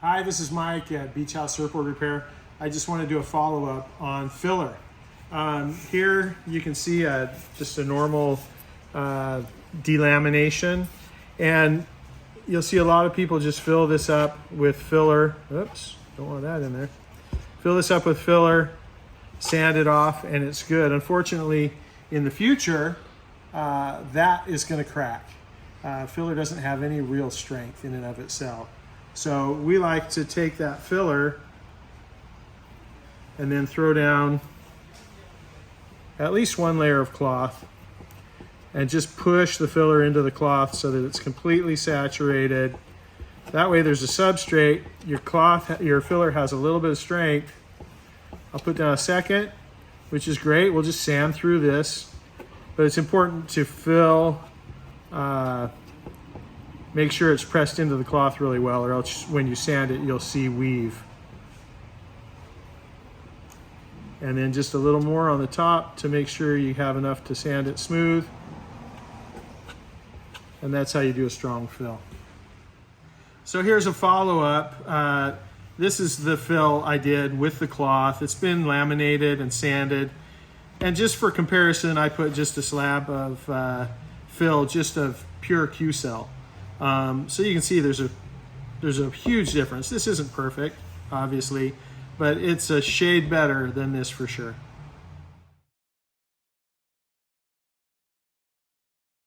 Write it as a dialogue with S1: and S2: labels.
S1: Hi, this is Mike at Beachhouse Surfboard Repair. I just want to do a follow-up on filler. Here you can see just a normal delamination, and you'll see a lot of people just fill this up with filler. Oops, don't want that in there. Fill this up with filler, sand it off, and it's good. Unfortunately, in the future, that is going to crack. Filler doesn't have any real strength in and of itself. So we like to take that filler and then throw down at least one layer of cloth and just push the filler into the cloth so that it's completely saturated. That way there's a substrate, your filler has a little bit of strength. I'll put down a second, which is great. We'll just sand through this, but it's important to fill, make sure it's pressed into the cloth really well, or else when you sand it, you'll see weave. And then just a little more on the top to make sure you have enough to sand it smooth. And that's how you do a strong fill. So here's a follow-up. This is the fill I did with the cloth. It's been laminated and sanded. And just for comparison, I put just a slab of fill, just of pure Q-cell. So you can see there's a huge difference. This isn't perfect, obviously, but it's a shade better than this for sure.